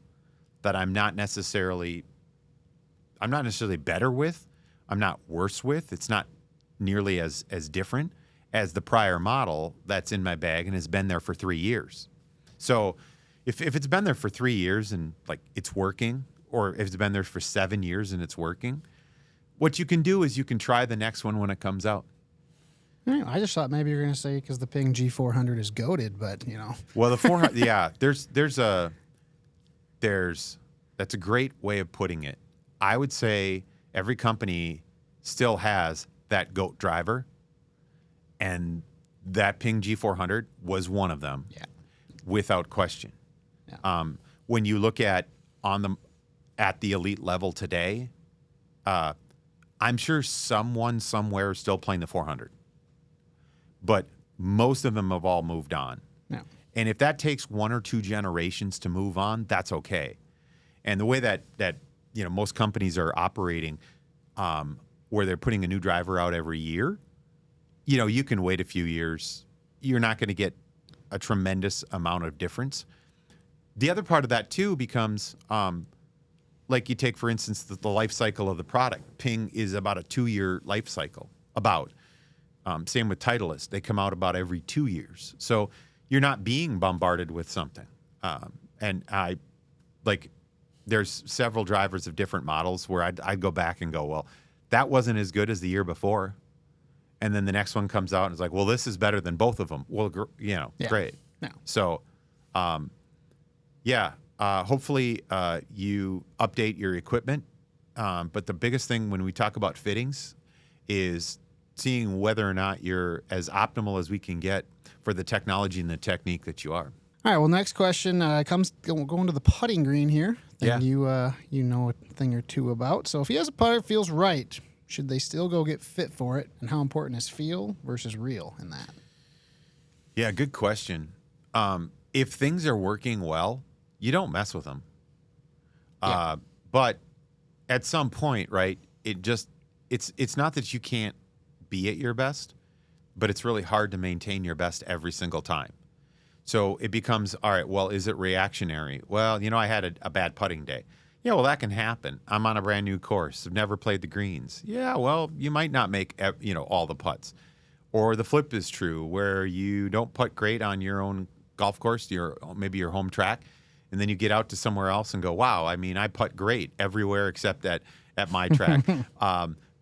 [SPEAKER 4] that I'm not necessarily better with. I'm not worse with. It's not nearly as different as the prior model that's in my bag and has been there for 3 years. So if it's been there for 3 years and like it's working, or if it's been there for 7 years and it's working, what you can do is you can try the next one when it comes out.
[SPEAKER 2] I just thought maybe you were going to say because the Ping G400 is goated, but
[SPEAKER 4] Well, the 400, yeah, that's a great way of putting it. I would say every company still has that GOAT driver, and that Ping G400 was one of them.
[SPEAKER 2] Yeah.
[SPEAKER 4] Without question. Yeah. When you look at the elite level today, I'm sure someone somewhere is still playing the 400, but most of them have all moved on.
[SPEAKER 2] Yeah.
[SPEAKER 4] And if that takes 1 or 2 generations to move on, that's okay. And the way that most companies are operating, where they're putting a new driver out every year, you can wait a few years. You're not going to get a tremendous amount of difference. The other part of that too becomes, like you take, for instance, the life cycle of the product. Ping is about a 2-year life cycle. Same with Titleist. They come out about every 2 years. So you're not being bombarded with something. There's several drivers of different models where I'd go back and go, well, that wasn't as good as the year before. And then the next one comes out and it's like, well, this is better than both of them. Well,
[SPEAKER 2] Yeah.
[SPEAKER 4] Great.
[SPEAKER 2] Yeah.
[SPEAKER 4] So, hopefully you update your equipment. But the biggest thing when we talk about fittings is seeing whether or not you're as optimal as we can get for the technology and the technique that you are.
[SPEAKER 2] All right. Well, next question comes going to the putting green here.
[SPEAKER 4] Yeah.
[SPEAKER 2] You know a thing or two about. So if he has a putter that feels right, should they still go get fit for it? And how important is feel versus real in that?
[SPEAKER 4] Yeah, good question. If things are working well, you don't mess with them.
[SPEAKER 2] Yeah.
[SPEAKER 4] But at some point, right, it's not that you can't be at your best, but it's really hard to maintain your best every single time. So it becomes, all right, well, is it reactionary? Well, I had a bad putting day. Yeah, well, that can happen. I'm on a brand new course. I've never played the greens. Yeah, well, you might not make, all the putts. Or the flip is true, where you don't putt great on your own golf course, maybe your home track, and then you get out to somewhere else and go, wow, I putt great everywhere except at my track.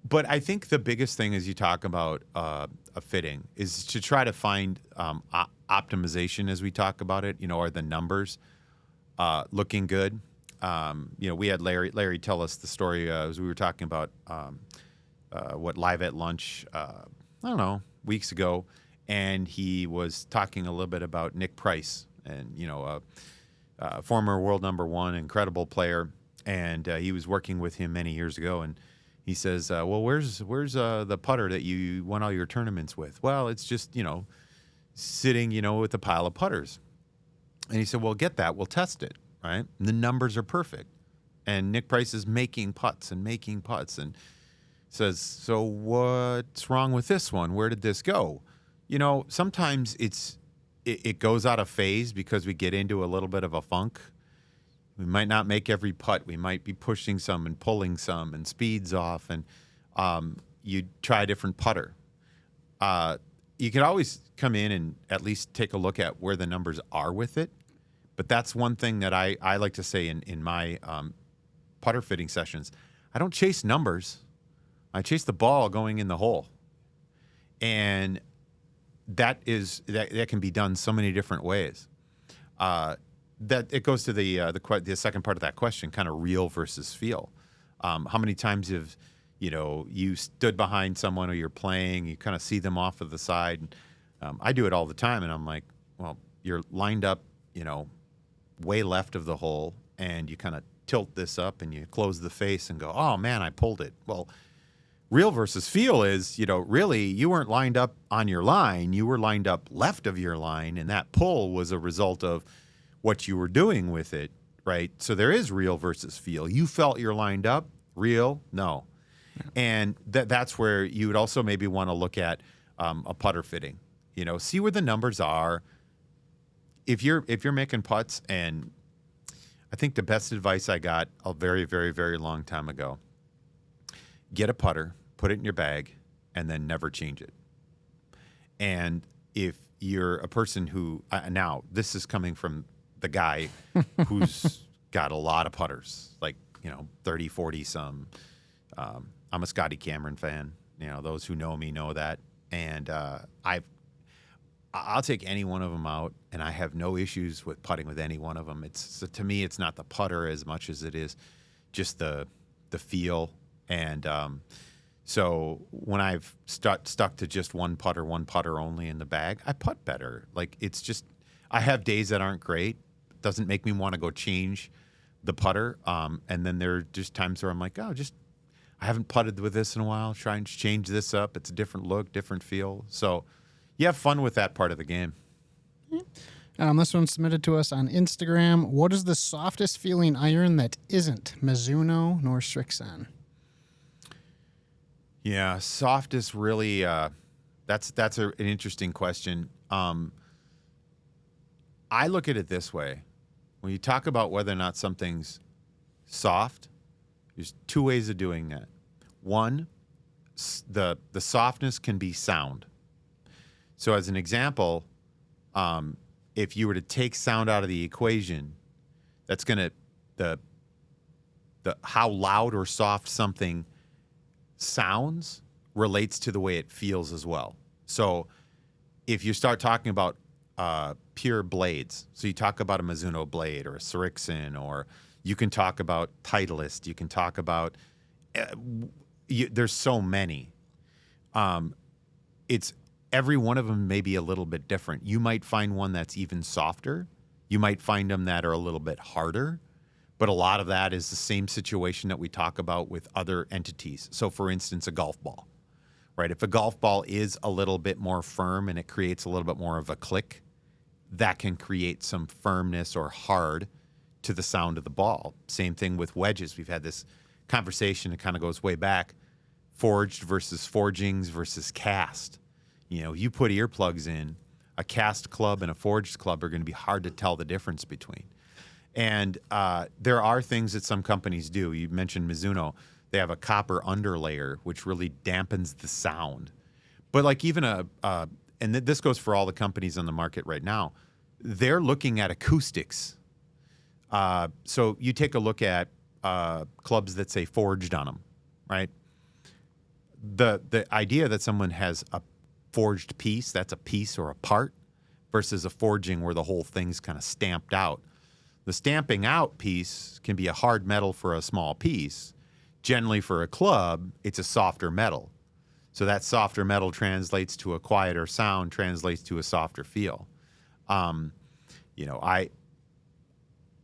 [SPEAKER 4] But I think the biggest thing as you talk about a fitting is to try to find optimization as we talk about it. Are the numbers looking good? We had Larry tell us the story as we were talking about live at lunch, I don't know, weeks ago, and he was talking a little bit about Nick Price, and former world number one, incredible player, and he was working with him many years ago, and he says, well, where's the putter that you won all your tournaments with? Well, it's just sitting with a pile of putters. And he said, well, get that, we'll test it, right? And the numbers are perfect, and Nick Price is making putts, and says, so what's wrong with this one? Where did this go? Sometimes it goes out of phase because we get into a little bit of a funk. We might not make every putt. We might be pushing some and pulling some, and speeds off, and you try a different putter. You can always come in and at least take a look at where the numbers are with it. But that's one thing that I like to say in my putter fitting sessions. I don't chase numbers. I chase the ball going in the hole. And that can be done so many different ways. That it goes to the second part of that question, kind of real versus feel. How many times have you stood behind someone or you're playing, you kind of see them off of the side. I do it all the time, and I'm like, well, you're lined up, way left of the hole, and you kind of tilt this up and you close the face and go, oh man, I pulled it. Well, real versus feel is, really you weren't lined up on your line, you were lined up left of your line, and that pull was a result of what you were doing with it, right? So there is real versus feel. You felt you're lined up, real, no. Yeah. And that's where you would also maybe want to look at a putter fitting. See where the numbers are. If you're making putts, and I think the best advice I got a very, very, very long time ago, get a putter, put it in your bag, and then never change it. And if you're a person who, now this is coming from the guy who's got a lot of putters, like, 30, 40 some. I'm a Scotty Cameron fan. Those who know me know that. And I'll take any one of them out, and I have no issues with putting with any one of them. To me, it's not the putter as much as it is just the feel. And so when I've stuck to just one putter only in the bag, I putt better. Like, it's just, I have days that aren't great. Doesn't make me want to go change the putter. And then there are just times where I'm like, I haven't putted with this in a while. Try and change this up. It's a different look, different feel. So you have fun with that part of the game.
[SPEAKER 2] This one's submitted to us on Instagram. What is the softest feeling iron that isn't Mizuno nor Strixon?
[SPEAKER 4] Yeah, softest really, that's an interesting question. I look at it this way. When you talk about whether or not something's soft, there's two ways of doing that. One, the softness can be sound. So as an example, if you were to take sound out of the equation, that's going to, the how loud or soft something sounds relates to the way it feels as well. So if you start talking about pure blades, so you talk about a Mizuno blade or a Srixon, or you can talk about Titleist, you can talk about, there's so many. It's every one of them may be a little bit different. You might find one that's even softer You might find them that are a little bit harder, but a lot of that is the same situation that we talk about with other entities. So, for instance, a golf ball, right? If a golf ball is a little bit more firm and it creates a little bit more of a click, that can create some firmness or hard to the sound of the ball. Same thing with wedges. We've had this conversation that kind of goes way back. Forged versus forgings versus cast. You put earplugs in, a cast club and a forged club are going to be hard to tell the difference between. And there are things that some companies do. You mentioned Mizuno. They have a copper underlayer, which really dampens the sound. But like even and this goes for all the companies on the market right now, they're looking at acoustics. So you take a look at clubs that say forged on them, right? The idea that someone has a forged piece, that's a piece or a part, versus a forging where the whole thing's kind of stamped out. The stamping out piece can be a hard metal for a small piece. Generally for a club, it's a softer metal. So that softer metal translates to a quieter sound, translates to a softer feel.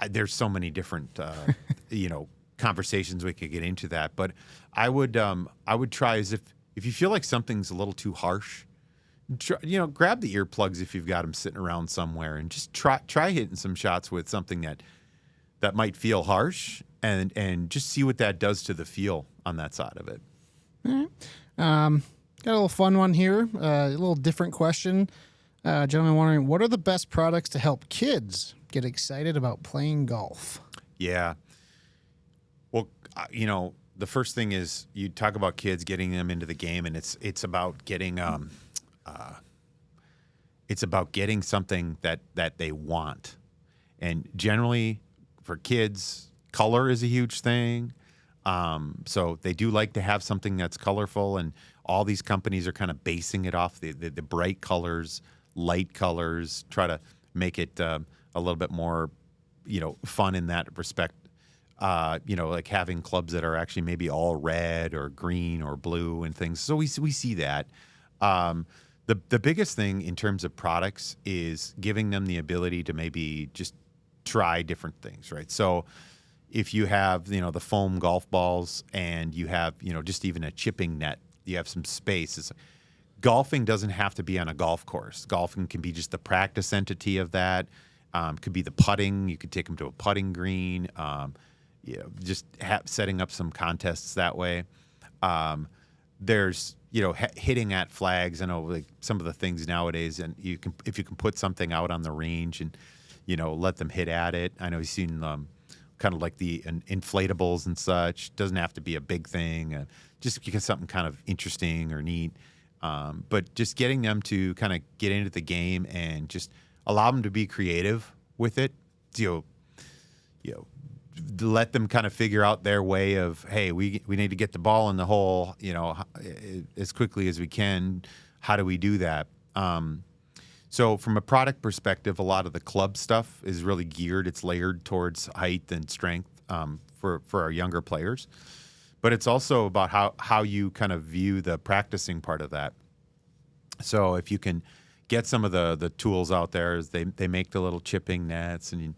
[SPEAKER 4] There's so many different, conversations we could get into that, but I would try as if you feel like something's a little too harsh, grab the earplugs if you've got them sitting around somewhere and just try hitting some shots with something that might feel harsh and just see what that does to the feel on that side of it.
[SPEAKER 2] All right. Got a little fun one here, a little different question. Gentleman wondering, what are the best products to help kids get excited about playing golf? Yeah.
[SPEAKER 4] Well, the first thing is you talk about kids getting them into the game, and it's about getting something that they want. And generally for kids, color is a huge thing. So they do like to have something that's colorful, and all these companies are kind of basing it off the bright colors, light colors, try to make it a little bit more, fun in that respect. Like having clubs that are actually maybe all red or green or blue and things. So we see that. The biggest thing in terms of products is giving them the ability to maybe just try different things, right? So if you have, the foam golf balls and you have, just even a chipping net, you have some space. Golfing doesn't have to be on a golf course. Golfing can be just the practice entity of that. Could be the putting. You could take them to a putting green. Just setting up some contests that way. There's, hitting at flags. I know like some of the things nowadays, and if you can put something out on the range and, let them hit at it. I know you've seen kind of like the inflatables and such. Doesn't have to be a big thing. Just because something kind of interesting or neat. But just getting them to kind of get into the game and just allow them to be creative with it. Let them kind of figure out their way of, hey, we need to get the ball in the hole, as quickly as we can. How do we do that? So from a product perspective, a lot of the club stuff is really geared. It's layered towards height and strength for our younger players. But it's also about how you kind of view the practicing part of that. So if you can get some of the tools out there, they make the little chipping nets, and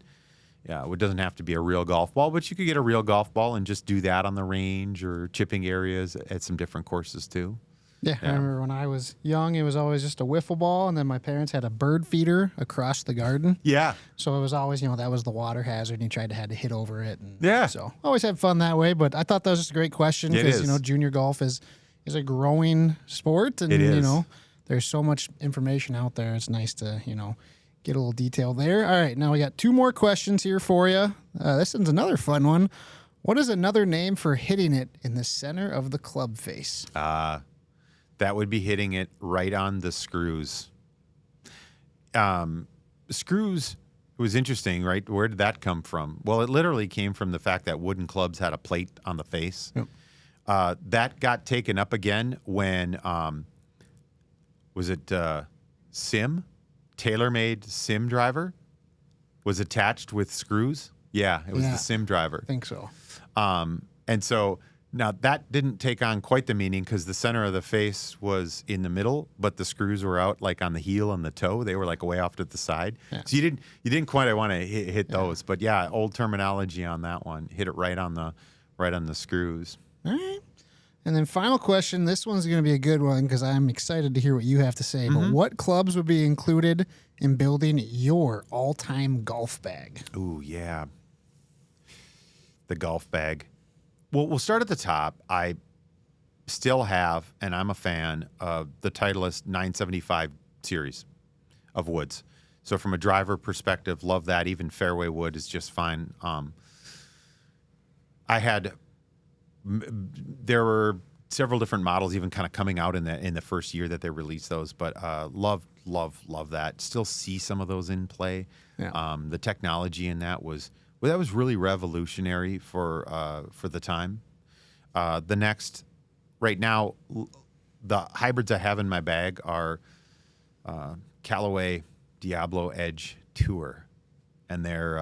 [SPEAKER 4] it doesn't have to be a real golf ball, but you could get a real golf ball and just do that on the range or chipping areas at some different courses too.
[SPEAKER 2] Yeah, I remember when I was young, it was always just a wiffle ball, and then my parents had a bird feeder across the garden.
[SPEAKER 4] Yeah.
[SPEAKER 2] So it was always, that was the water hazard, and you had to hit over it. And
[SPEAKER 4] yeah.
[SPEAKER 2] So always had fun that way, but I thought that was just a great question because, junior golf is a growing sport, and,
[SPEAKER 4] it is.
[SPEAKER 2] There's so much information out there. It's nice to, get a little detail there. All right, now we got 2 more questions here for you. This one's another fun one. What is another name for hitting it in the center of the club face?
[SPEAKER 4] That would be hitting it right on the screws. Screws was interesting, right? Where did that come from? Well, it literally came from the fact that wooden clubs had a plate on the face. Yep. That got taken up again when, was it Sim? TaylorMade Sim driver was attached with screws. Yeah, it was the Sim driver.
[SPEAKER 2] I think so.
[SPEAKER 4] And so Now, that didn't take on quite the meaning because the center of the face was in the middle, but the screws were out like on the heel and the toe. They were like way off to the side. Yeah. So you didn't quite want to hit those. But yeah, old terminology on that one. Hit it right on the screws.
[SPEAKER 2] All right. And then final question. This one's going to be a good one because I'm excited to hear what you have to say. But what clubs would be included in building your all-time golf bag?
[SPEAKER 4] Ooh, yeah. The golf bag. Well, we'll start at the top. I still have, and I'm a fan of the Titleist 975 series of woods. So from a driver perspective, love that. Even fairway wood is just fine. There were several different models even kind of coming out in the first year that they released those, but love that. Still see some of those in play. Yeah. The technology in that was really revolutionary for the time. The next, right now, the hybrids I have in my bag are Callaway Diablo Edge Tour, and they're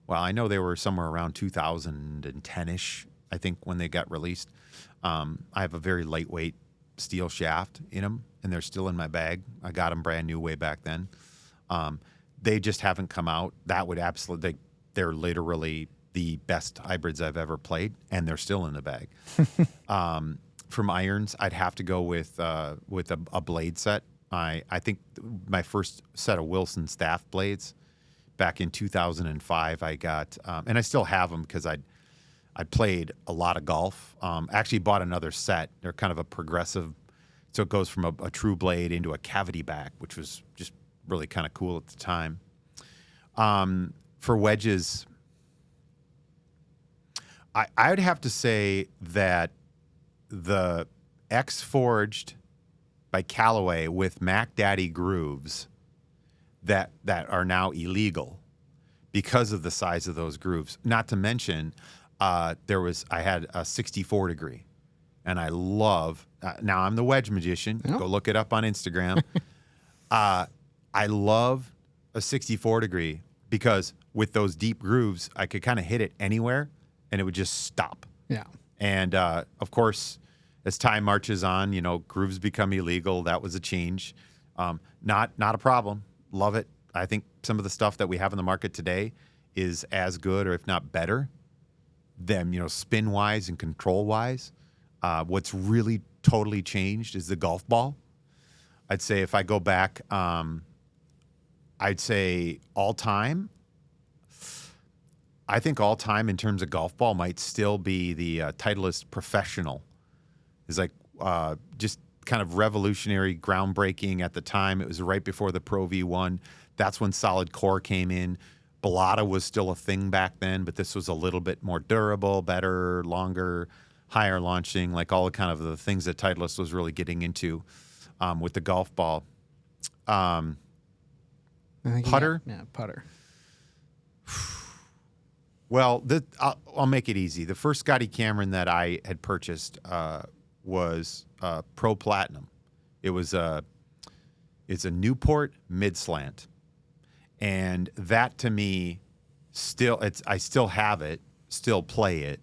[SPEAKER 4] I know they were somewhere around 2010-ish, I think, when they got released. I have a very lightweight steel shaft in them, and they're still in my bag. I got them brand new way back then. They just haven't come out. That would absolutely. They're literally the best hybrids I've ever played, and they're still in the bag. From irons, I'd have to go with a blade set. I think my first set of Wilson staff blades back in 2005 I got, and I still have them because I played a lot of golf. Actually bought another set. They're kind of a progressive, so it goes from a true blade into a cavity back, which was just really kind of cool at the time. For wedges, I would have to say that the X-Forged by Callaway with Mac Daddy grooves that are now illegal because of the size of those grooves. Not to mention, I had a 64 degree, and I love. Now I'm the wedge magician. Oh. Go look it up on Instagram. I love a 64 degree because with those deep grooves, I could kind of hit it anywhere, and it would just stop.
[SPEAKER 2] Yeah.
[SPEAKER 4] And, of course, as time marches on, grooves become illegal. That was a change. Not a problem. Love it. I think some of the stuff that we have in the market today is as good or if not better than, spin-wise and control-wise. What's really totally changed is the golf ball. I'd say if I go back, I'd say all-time, I think all-time in terms of golf ball might still be the Titleist Professional. It's like just kind of revolutionary, groundbreaking at the time. It was right before the Pro V1. That's when solid core came in. Balata was still a thing back then, but this was a little bit more durable, better, longer, higher launching, like all the kind of the things that Titleist was really getting into with the golf ball. Putter?
[SPEAKER 2] Yeah, putter.
[SPEAKER 4] Well, I'll make it easy. The first Scotty Cameron that I had purchased was Pro Platinum. It's a Newport mid slant, and that to me I still have it, still play it.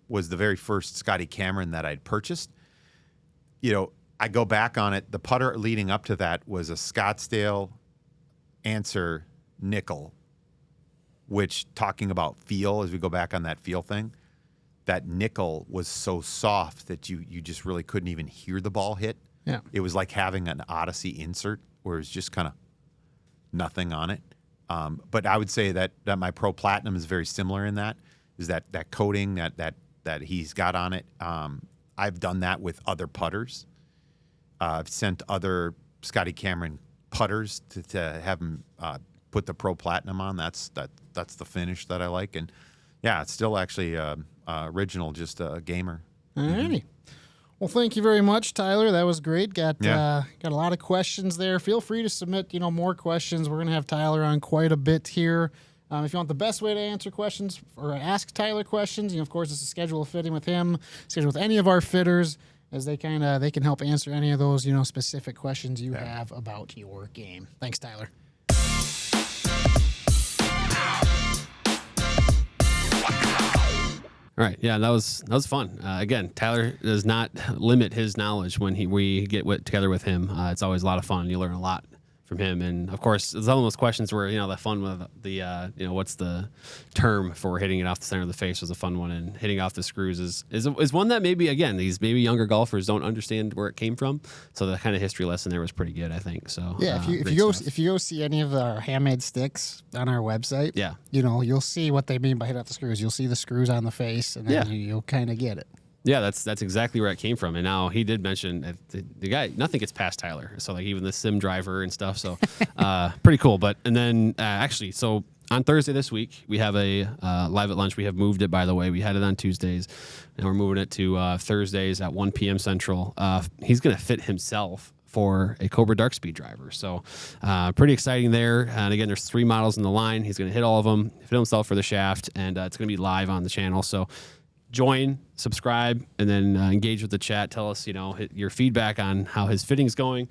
[SPEAKER 4] Was the very first Scotty Cameron that I'd purchased. I go back on it. The putter leading up to that was a Scottsdale Answer nickel, which, talking about feel, as we go back on that feel thing, that nickel was so soft that you just really couldn't even hear the ball hit.
[SPEAKER 2] Yeah.
[SPEAKER 4] It was like having an Odyssey insert where it's just kind of nothing on it. But I would say that my Pro Platinum is very similar in that, is that coating that he's got on it. I've done that with other putters. I've sent other Scotty Cameron putters to have them put the Pro Platinum on. That's the finish that I like, and yeah, it's still actually original, just a gamer.
[SPEAKER 2] Alrighty. Well, thank you very much, Tyler. That was great. Got a lot of questions there. Feel free to submit more questions. We're gonna have Tyler on quite a bit here. If you want the best way to answer questions or ask Tyler questions, of course, it's a schedule a fitting with him, schedule with any of our fitters, as they can help answer any of those specific questions you have about your game. Thanks, Tyler.
[SPEAKER 1] All All right. Yeah, that was fun. Again, Tyler does not limit his knowledge when we get together with him. It's always a lot of fun. You learn a lot from him. And of course, some of those questions were, the fun with the, what's the term for hitting it off the center of the face was a fun one. And hitting off the screws is one that maybe, again, these maybe younger golfers don't understand where it came from. So the kind of history lesson there was pretty good, I think. So
[SPEAKER 2] yeah, if you go see any of our handmade sticks on our website,
[SPEAKER 1] yeah,
[SPEAKER 2] you'll see what they mean by hit off the screws. You'll see the screws on the face, and then you'll kind of get it.
[SPEAKER 1] Yeah, that's exactly where it came from. And now he did mention the guy, nothing gets past Tyler. So like even the sim driver and stuff. So pretty cool. And then actually, so on Thursday this week, we have a live at lunch. We have moved it, by the way. We had it on Tuesdays, and we're moving it to Thursdays at 1 p.m. Central. He's going to fit himself for a Cobra Dark Speed driver. So pretty exciting there. And again, there's 3 models in the line. He's going to hit all of them, fit himself for the shaft, and it's going to be live on the channel. So join, subscribe, and then engage with the chat. Tell us, your feedback on how his fitting's going.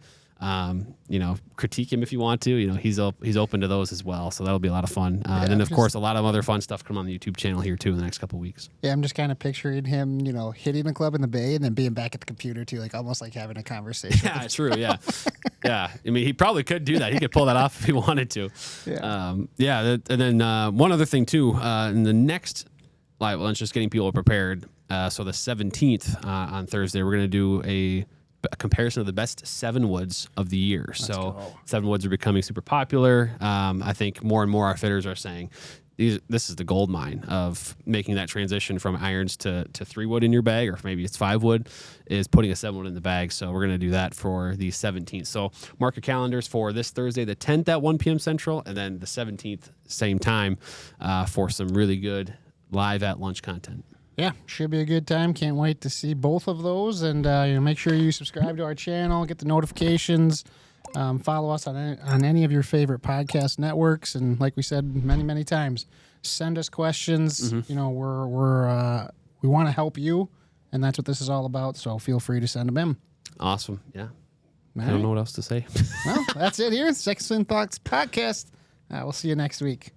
[SPEAKER 1] Critique him if you want to. He's open to those as well. So that'll be a lot of fun. And then, of course, a lot of other fun stuff coming on the YouTube channel here too in the next couple of weeks.
[SPEAKER 2] Yeah, I'm just kind of picturing him, hitting the club in the bay and then being back at the computer too, like almost like having a conversation.
[SPEAKER 1] Yeah, true. Yeah, yeah. I mean, he probably could do that. He could pull that off if he wanted to.
[SPEAKER 2] Yeah.
[SPEAKER 1] And then one other thing too. In the next live lunch, just getting people prepared. So the 17th on Thursday, we're going to do a comparison of the best 7 woods of the year. So 7 woods are becoming super popular. I think more and more our fitters are saying this is the gold mine of making that transition from irons to 3 wood in your bag, or maybe it's 5 wood, is putting a 7 wood in the bag. So we're going to do that for the 17th. So mark your calendars for this Thursday, the 10th at 1 p.m. Central, and then the 17th, same time, for some really good live at lunch content.
[SPEAKER 2] Yeah, should be a good time. Can't wait to see both of those. And make sure you subscribe to our channel, get the notifications, follow us on any of your favorite podcast networks. And like we said many, many times, send us questions. Mm-hmm. We want to help you, and that's what this is all about. So feel free to send them in.
[SPEAKER 1] Awesome. Yeah.
[SPEAKER 2] All
[SPEAKER 1] I don't know what else to say.
[SPEAKER 2] Well, that's it here. Second Swing Thoughts Podcast. We'll see you next week.